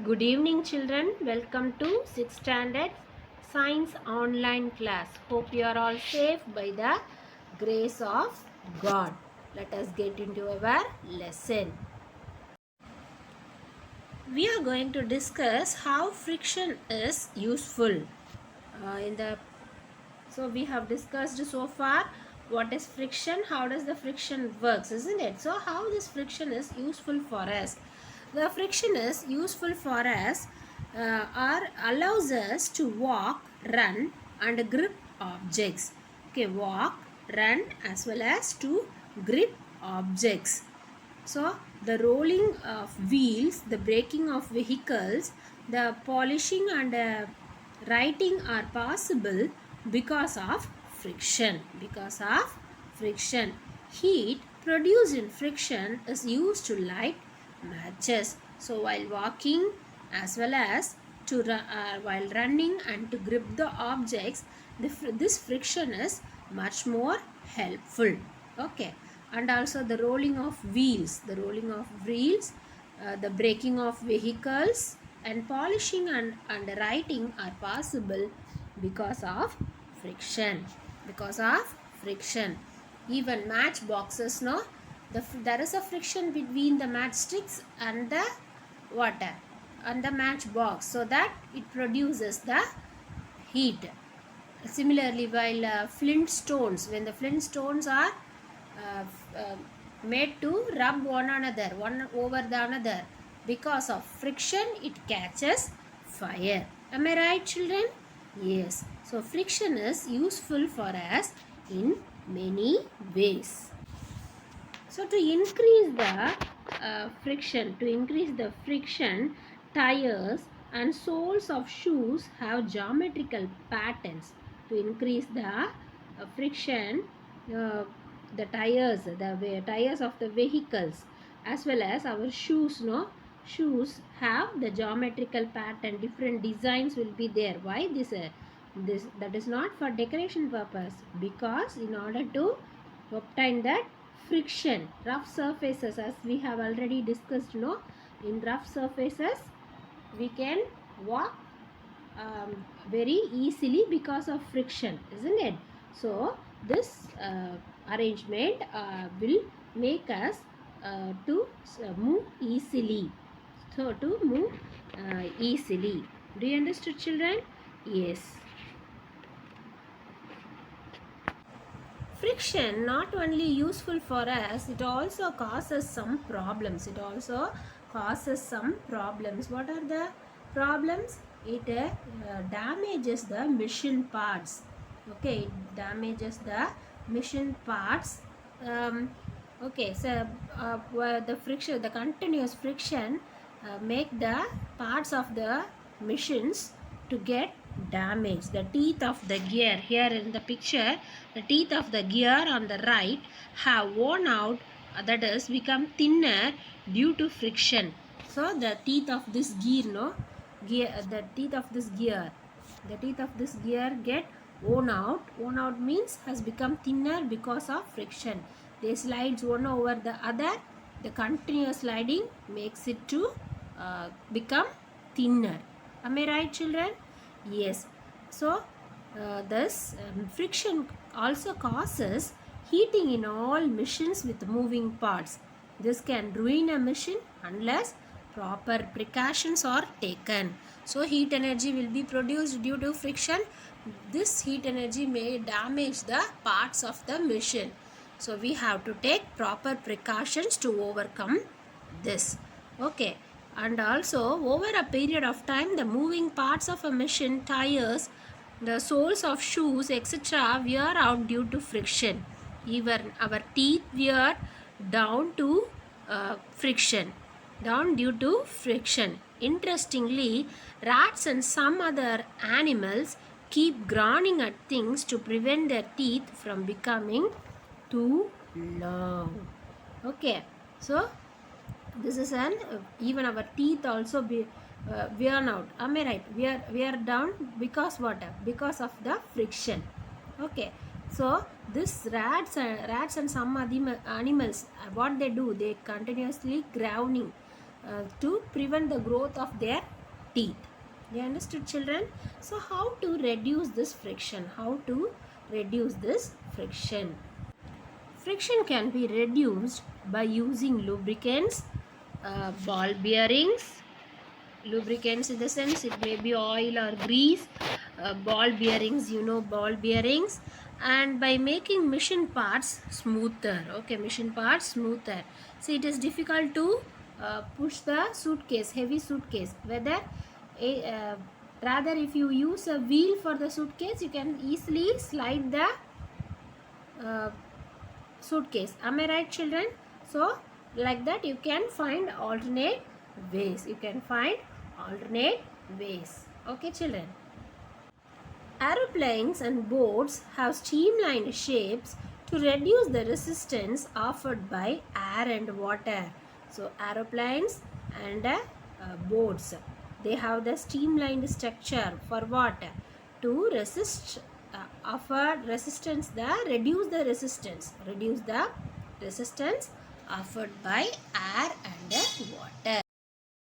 Good evening, children. Welcome to 6th standard science online class. Hope you are all safe by the grace of God. Let us get into our lesson. We are going to discuss how friction is useful. In the So we have discussed so far what is friction, how does the friction works, isn't it? So how this friction is useful for us? The friction is useful for us or allows us to walk, run and grip objects. Okay, walk, run as well as to grip objects. So the rolling of wheels, the braking of vehicles, the polishing and writing are possible because of friction. Because of friction. Heat produced in friction is used to light matches. So while walking as well as while running and to grip the objects, this friction is much more helpful. Okay, and also the rolling of wheels, the braking of vehicles and polishing and writing are possible because of friction. Because of friction. Even matchboxes, no, there is a friction between the matchsticks and the water and the matchbox, so that it produces the heat. Similarly, while flint stones, when the flint stones are uh, uh, made to rub one over the another, because of friction it catches fire. Am I right, children? Yes. So friction is useful for us in many ways. So to increase the friction, tires and soles of shoes have geometrical patterns. To increase the friction, uh, the tires of the vehicles as well as our shoes, no, shoes have the geometrical pattern. Different designs will be there. Why this that is not for decoration purpose, because in order to obtain that friction, rough surfaces, as we have already discussed, no, in rough surfaces we can walk very easily because of friction, isn't it? So this arrangement will make us to move easily. So to move easily. Do you understand, children? Yes. Friction not only useful for us, it also causes some problems. What are the problems? It damages the machine parts. Okay, it damages the machine parts. Okay, so the continuous friction make the parts of the machines to get damaged. The teeth of the gear, here in the picture, the teeth of the gear on the right have worn out, that is become thinner due to friction. So the teeth of this the teeth of this gear get worn out means has become thinner because of friction. They slides one over the other. The continuous sliding makes it to become thinner. Am I right, children? Yes. So thus friction also causes heating in all machines with moving parts. This can ruin a machine unless proper precautions are taken. So heat energy will be produced due to friction. This heat energy may damage the parts of the machine. So we have to take proper precautions to overcome this. Okay. And also over a period of time, the moving parts of a machine, tires, the soles of shoes, etc. wear out due to friction. Even our teeth wear down to friction. Down due to friction. Interestingly, rats and some other animals keep grinding at things to prevent their teeth from becoming too long. Okay, so this is an even our teeth also be worn out. Am I right? We are down because what? Because of the friction. Okay, so this rats and some other animals, what they do, they continuously grinding to prevent the growth of their teeth. You understood, children? So how to reduce this friction? How to reduce this friction? Friction can be reduced by using lubricants, ball bearings. Lubricants in the sense it may be oil or grease, ball bearings, you know, ball bearings, and by making machine parts smoother. Okay, machine parts smoother. See, it is difficult to push the suitcase, heavy suitcase. Whether rather if you use a wheel for the suitcase, you can easily slide the uh, suitcase. Am I right, children? So like that you can find alternate ways. You can find alternate ways. Okay, children? Aeroplanes and boats have streamlined shapes to reduce the resistance offered by air and water. So aeroplanes and boats, they have the streamlined structure for what? To resist, offer resistance, the reduce the resistance offered by air and water.